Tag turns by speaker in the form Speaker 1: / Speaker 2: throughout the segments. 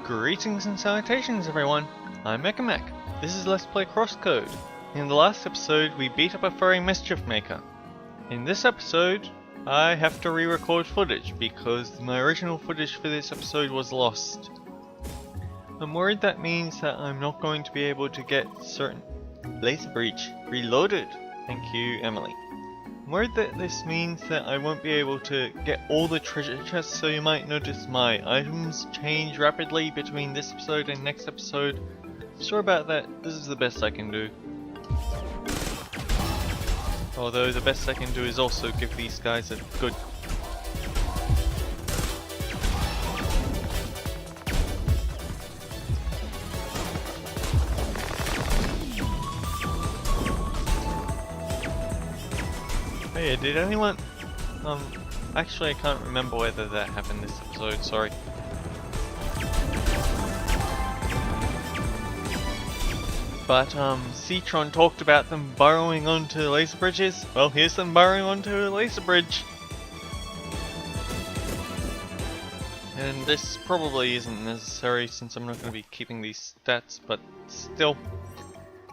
Speaker 1: Greetings and salutations everyone, I'm Mechamac. This is Let's Play Crosscode. In the last episode we beat up a furry mischief maker. In this episode I have to re-record footage because my original footage for this episode was lost. I'm worried that means that I'm not going to be able to get certain laser breach reloaded. Thank you, Emily. I'm worried that this means that I won't be able to get all the treasure chests, so you might notice my items change rapidly between this episode and next episode. Sorry about that, this is the best I can do. Although the best I can do is also give these guys a good... Hey, did anyone... actually I can't remember whether that happened this episode, sorry. But, Citron talked about them burrowing onto laser bridges. Well, here's them burrowing onto a laser bridge. And this probably isn't necessary since I'm not going to be keeping these stats, but still.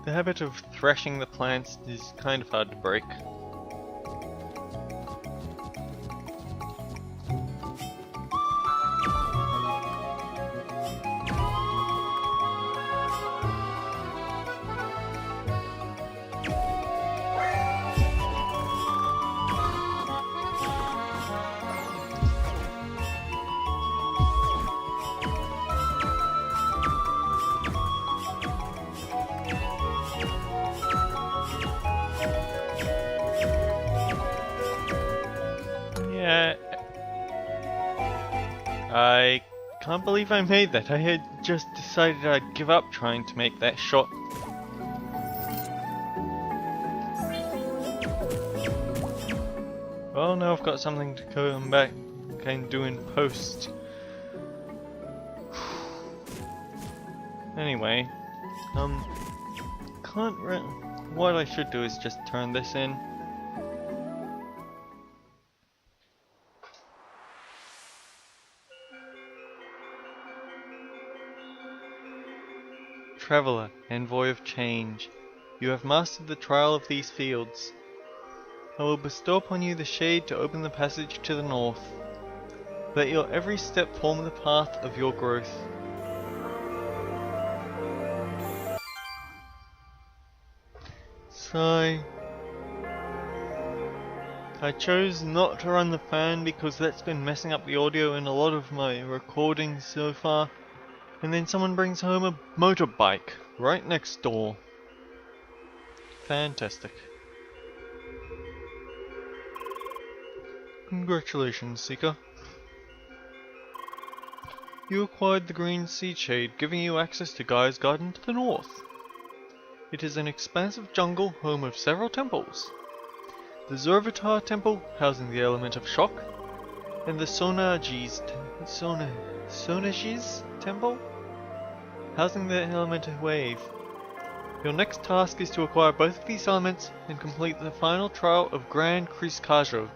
Speaker 1: The habit of thrashing the plants is kind of hard to break. I can't believe I made that. I had just decided I'd give up trying to make that shot. Well, now I've got something to come back and do in post. Anyway, what I should do is just turn this in. Traveller, envoy of change, you have mastered the trial of these fields. I will bestow upon you the shade to open the passage to the north. Let your every step form the path of your growth. Sigh. I chose not to run the fan because that's been messing up the audio in a lot of my recordings so far. And then someone brings home a motorbike right next door. Fantastic. Congratulations, Seeker. You acquired the green seed shade, giving you access to Gaia's garden to the north. It is an expansive jungle home of several temples. The Zervatar temple, housing the element of shock, and the Sonagi's temple, housing the element of wave. Your next task is to acquire both of these elements and complete the final trial of Grand Criscajo.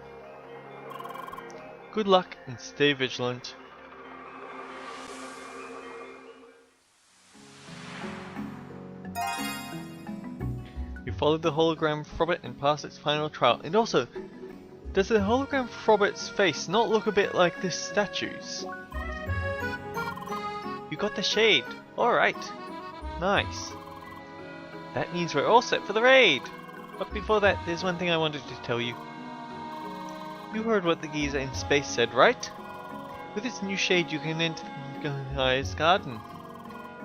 Speaker 1: Good luck and stay vigilant. You followed the hologram Frobbit and passed its final trial. And also, does the hologram Frobbit's face not look a bit like this statue's? You got the shade. Alright. Nice. That means we're all set for the raid. But before that, there's one thing I wanted to tell you. You heard what the geezer in space said, right? With its new shade you can enter Gaia's garden.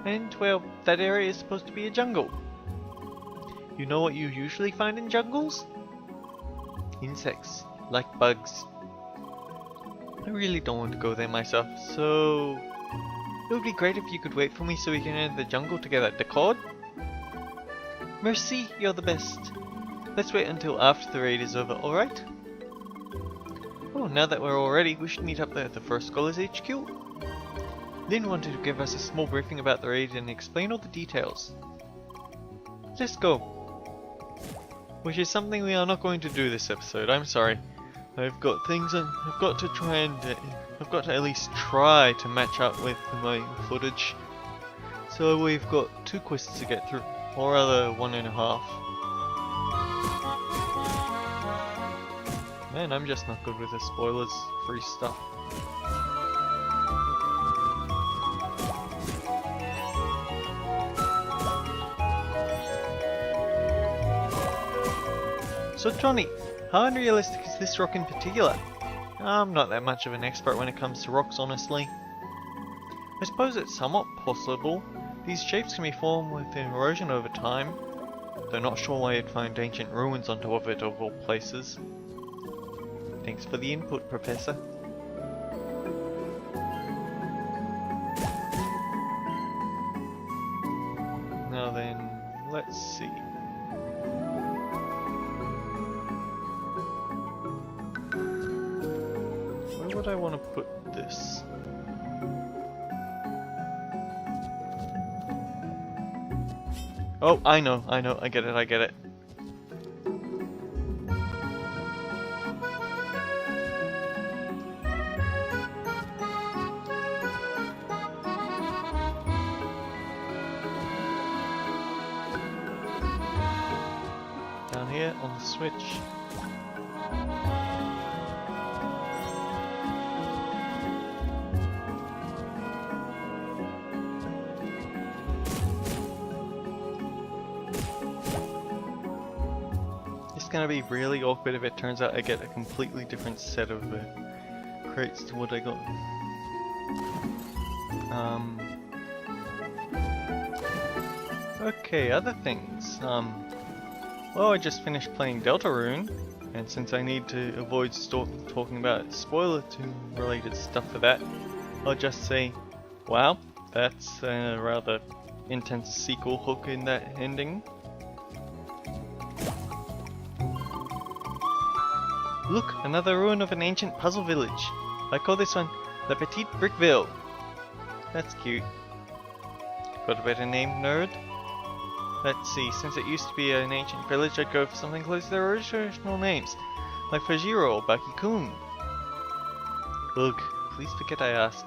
Speaker 1: And, well, that area is supposed to be a jungle. You know what you usually find in jungles? Insects, like bugs. I really don't want to go there myself, so... It would be great if you could wait for me so we can enter the jungle together, d'accord? Merci, you're the best. Let's wait until after the raid is over, alright? Oh, now that we're all ready, we should meet up there at the First Scholars HQ. Lynn wanted to give us a small briefing about the raid and explain all the details. Let's go. Which is something we are not going to do this episode, I'm sorry. I've got things I've got to try and I've got to at least try to match up with my footage. So we've got 2 quests to get through, or rather 1.5. Man, I'm just not good with the spoilers free stuff. So Johnny, how unrealistic is this rock in particular? I'm not that much of an expert when it comes to rocks, honestly. I suppose it's somewhat possible. These shapes can be formed with erosion over time, though not sure why you'd find ancient ruins on top of it of all places. Thanks for the input, Professor. Now then, let's see. Where would I want to put this? Oh, I know, I get it. Down here on the switch. It's gonna be really awkward if it turns out I get a completely different set of crates to what I got. Okay, other things. Well, I just finished playing Deltarune, and since I need to avoid talking about spoiler related stuff for that, I'll just say, wow, that's a rather intense sequel hook in that ending. Look, another ruin of an ancient puzzle village. I call this one La Petite Brickville. That's cute. Got a better name, nerd? Let's see, since it used to be an ancient village, I'd go for something close to their original names, like Fajiro or Baki-kun. Ugh, please forget I asked.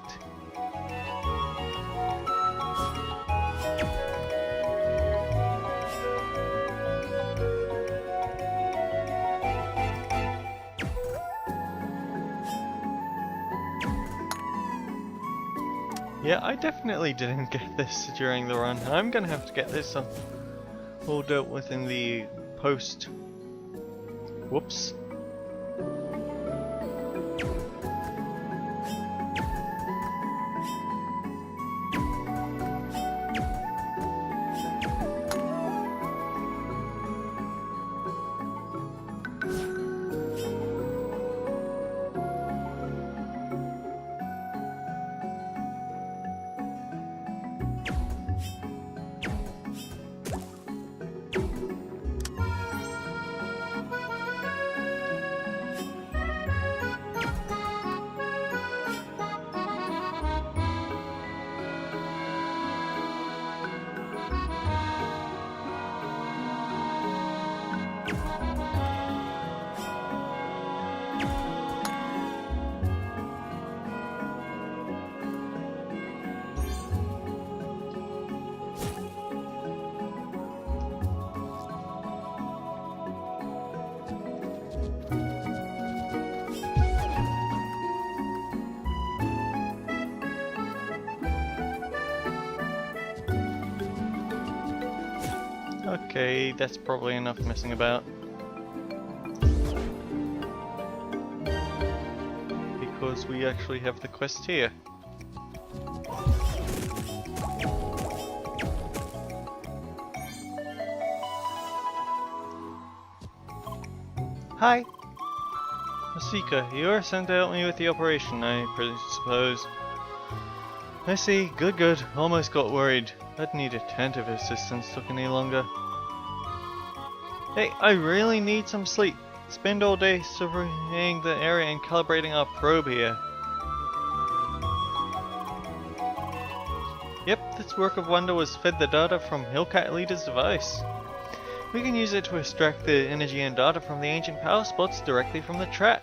Speaker 1: Yeah, I definitely didn't get this during the run. I'm gonna have to get this all dealt with in the post. Whoops. Okay, that's probably enough messing about. Because we actually have the quest here. Hi! Masika, you are sent to help me with the operation, I suppose. I see, good. Almost got worried. I'd need a tent if assistance took any longer. Hey, I really need some sleep. Spend all day surveying the area and calibrating our probe here. Yep, this work of wonder was fed the data from Hillcat Leader's device. We can use it to extract the energy and data from the ancient power spots directly from the track.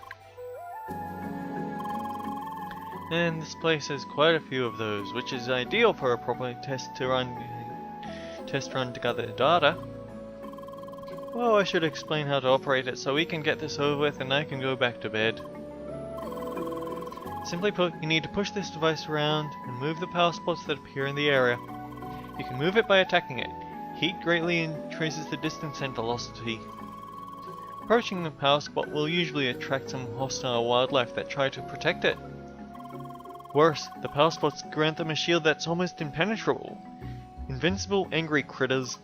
Speaker 1: And this place has quite a few of those, which is ideal for a proper test run to gather data. Well, I should explain how to operate it so we can get this over with and I can go back to bed. Simply put, you need to push this device around and move the power spots that appear in the area. You can move it by attacking it. Heat greatly increases the distance and velocity. Approaching the power spot will usually attract some hostile wildlife that try to protect it. Worse, the power spots grant them a shield that's almost impenetrable. Invincible angry critters.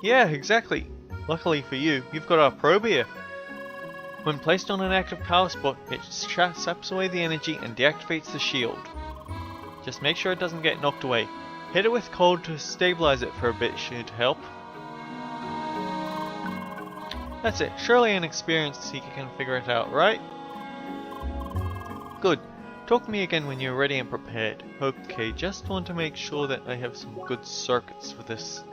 Speaker 1: Yeah, exactly. Luckily for you, you've got our probe here. When placed on an active power spot, it saps away the energy and deactivates the shield. Just make sure it doesn't get knocked away. Hit it with cold to stabilize it for a bit should help. That's it. Surely an experienced seeker can figure it out, right? Good. Talk to me again when you're ready and prepared. Okay, just want to make sure that I have some good circuits for this.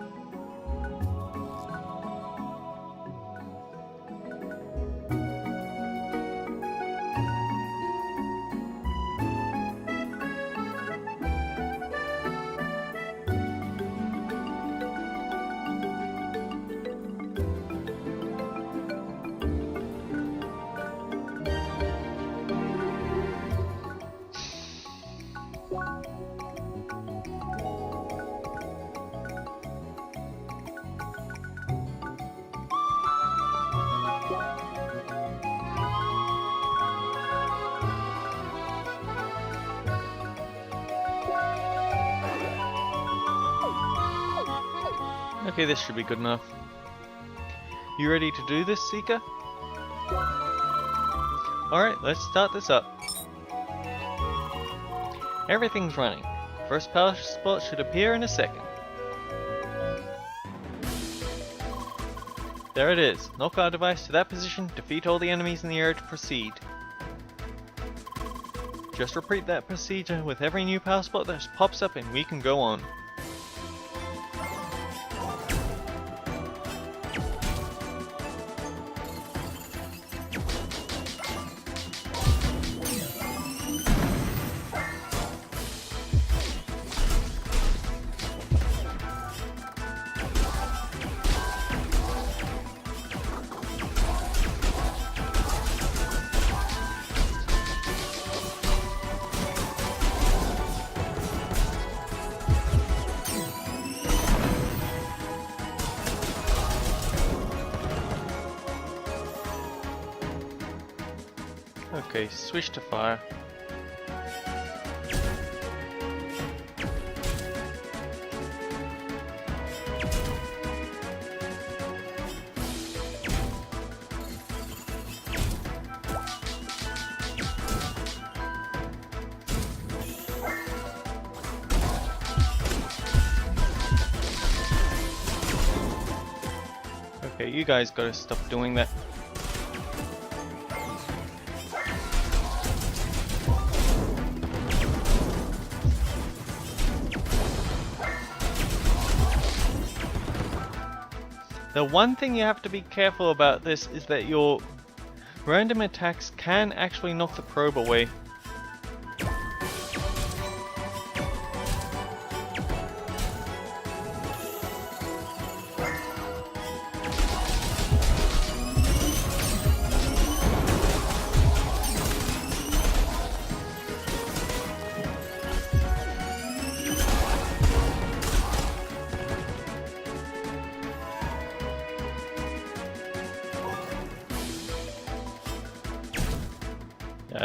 Speaker 1: Okay, this should be good enough. You ready to do this, Seeker? Alright, let's start this up. Everything's running. First power spot should appear in a second. There it is. Knock our device to that position, defeat all the enemies in the area to proceed. Just repeat that procedure with every new power spot that pops up and we can go on. Okay, switch to fire. Okay, you guys gotta stop doing that. The one thing you have to be careful about this is that your random attacks can actually knock the probe away.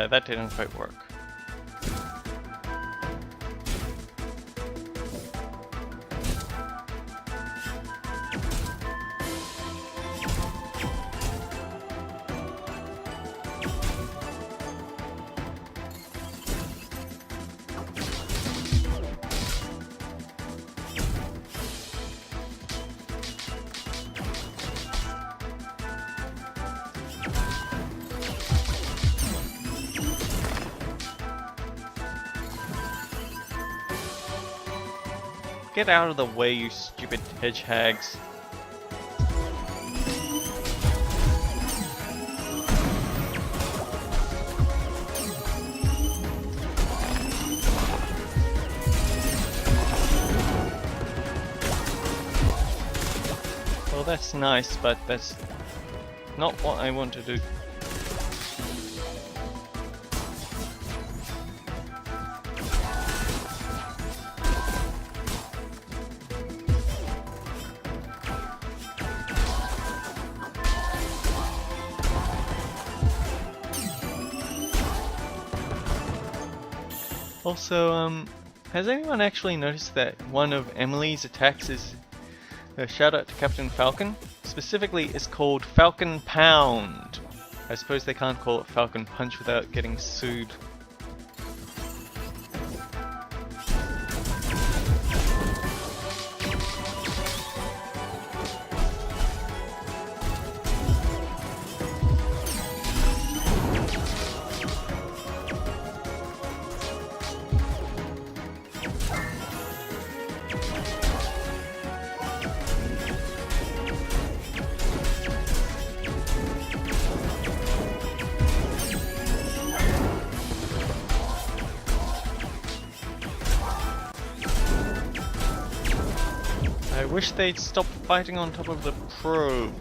Speaker 1: That didn't quite work. Get out of the way, you stupid hedgehogs. Well, that's nice, but that's not what I want to do. Also, has anyone actually noticed that one of Emily's attacks is a shout out to Captain Falcon? Specifically, it's called Falcon Pound. I suppose they can't call it Falcon Punch without getting sued. I wish they'd stop fighting on top of the probe.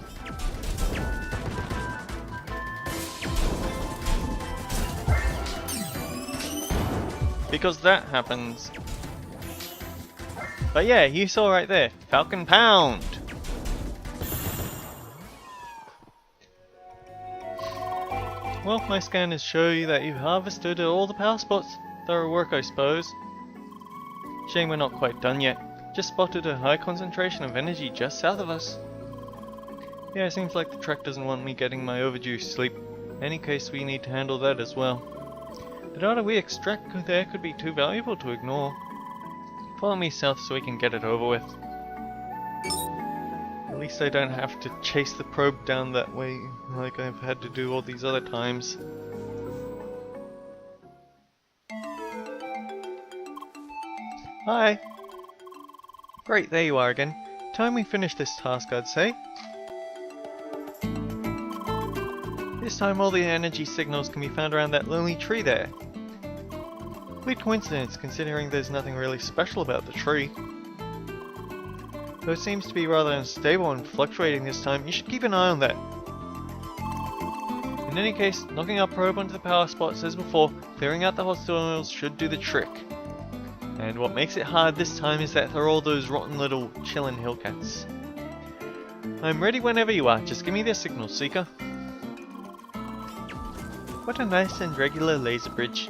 Speaker 1: Because that happens. But yeah, you saw right there, Falcon Pound! Well, my scanners show you that you've harvested all the power spots. Thorough work, I suppose. Shame we're not quite done yet. Just spotted a high concentration of energy just south of us. Yeah, it seems like the track doesn't want me getting my overdue sleep. In any case, we need to handle that as well. The data we extract there could be too valuable to ignore. Follow me south so we can get it over with. At least I don't have to chase the probe down that way like I've had to do all these other times. Hi! Great, there you are again. Time we finish this task, I'd say. This time all the energy signals can be found around that lonely tree there. Weird coincidence, considering there's nothing really special about the tree. Though it seems to be rather unstable and fluctuating this time, you should keep an eye on that. In any case, knocking our probe onto the power spots as before, clearing out the hostiles should do the trick. And what makes it hard this time is that there are all those rotten little chillin' hillcats. I'm ready whenever you are, just give me the signal, Seeker. What a nice and regular laser bridge.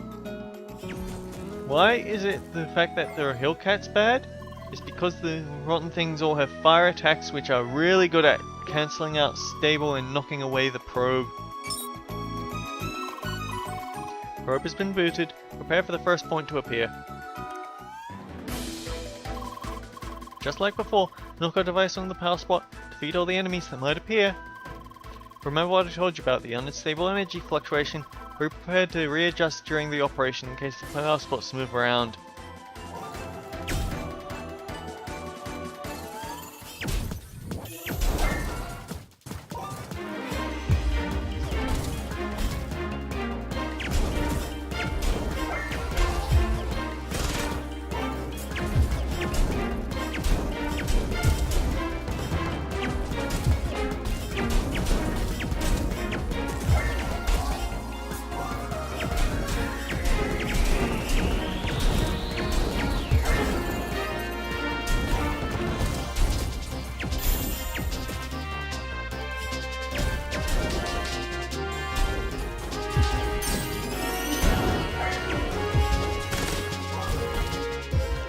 Speaker 1: Why is it the fact that there are hillcats bad? It's because the rotten things all have fire attacks which are really good at cancelling out stable and knocking away the probe. Probe has been booted, prepare for the first point to appear. Just like before, knock our device on the power spot, defeat all the enemies that might appear. Remember what I told you about the unstable energy fluctuation. Be prepared to readjust during the operation in case the power spots move around.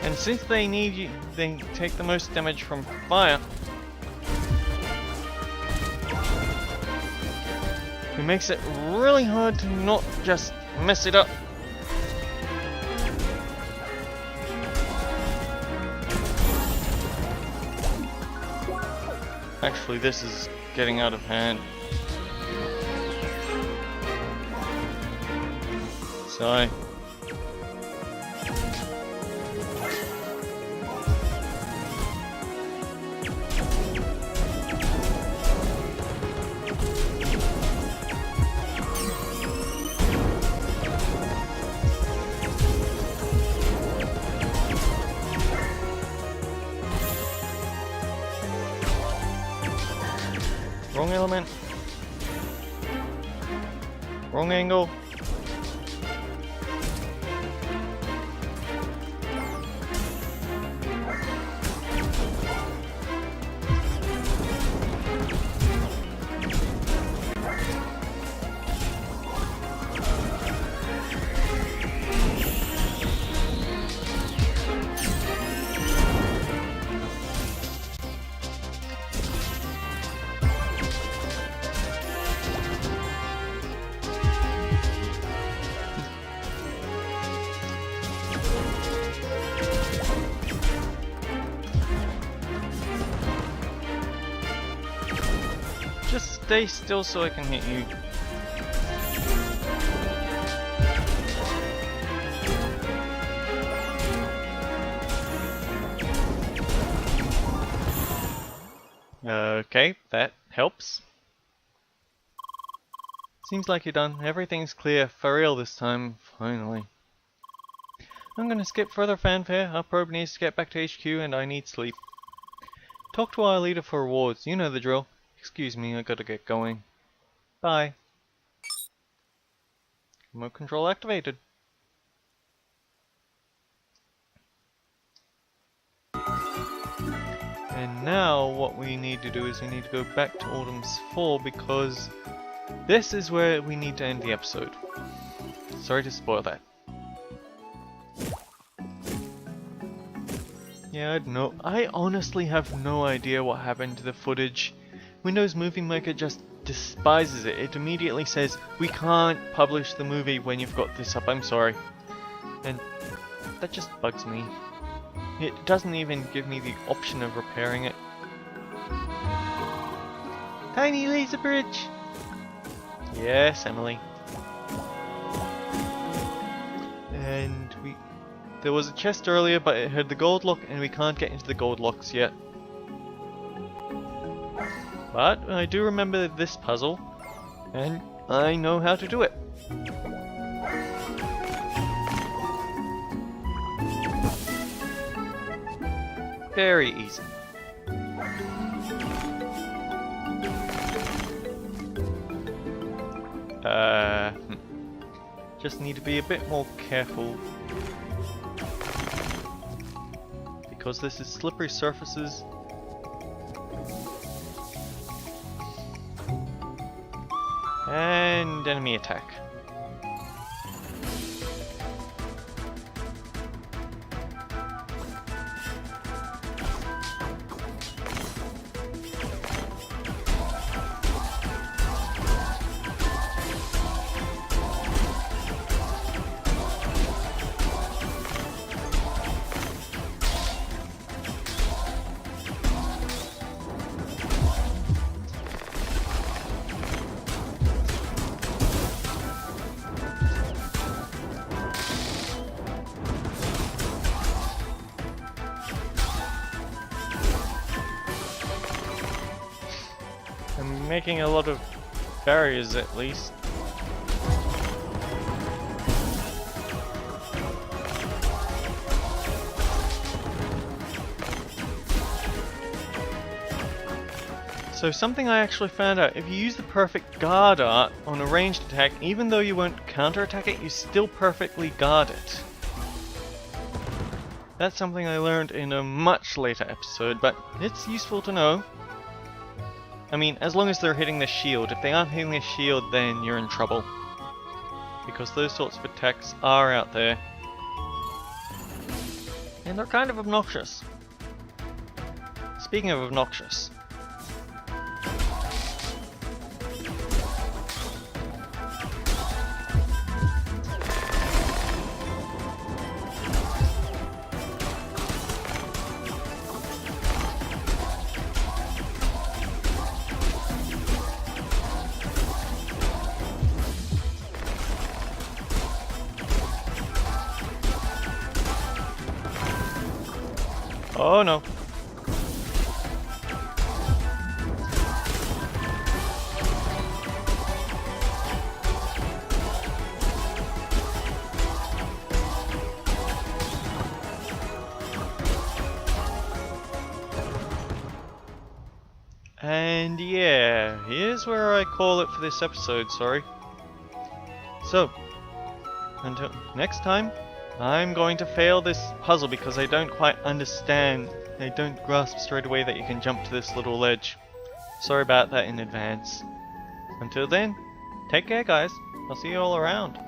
Speaker 1: And since they need you, they take the most damage from fire. It makes it really hard to not just mess it up. Actually, this is getting out of hand. Sorry. Wrong element. Wrong angle. Just stay still so I can hit you. Okay, that helps. Seems like you're done. Everything's clear. For real this time, finally. I'm gonna skip further fanfare. Our probe needs to get back to HQ and I need sleep. Talk to our leader for rewards. You know the drill. Excuse me, I gotta get going. Bye. Remote control activated. And now what we need to do is we need to go back to Autumn's Fall because this is where we need to end the episode. Sorry to spoil that. Yeah, I honestly have no idea what happened to the footage. Windows Movie Maker just despises it. It immediately says, we can't publish the movie when you've got this up, I'm sorry. And that just bugs me. It doesn't even give me the option of repairing it. Tiny laser bridge! Yes, Emily. And there was a chest earlier, but it had the gold lock, and we can't get into the gold locks yet. But I do remember this puzzle, and I know how to do it. Very easy. Just need to be a bit more careful. Because this is slippery surfaces. And enemy attack. I'm making a lot of barriers at least. So something I actually found out, if you use the perfect guard art on a ranged attack, even though you won't counterattack it, you still perfectly guard it. That's something I learned in a much later episode, but it's useful to know. I mean, as long as they're hitting the shield. If they aren't hitting the shield, then you're in trouble. Because those sorts of attacks are out there. And they're kind of obnoxious. Speaking of obnoxious. Oh no. And yeah, here's where I call it for this episode, sorry. So, until next time, I'm going to fail this puzzle because I don't quite understand. I don't grasp straight away that you can jump to this little ledge. Sorry about that in advance. Until then, take care guys. I'll see you all around.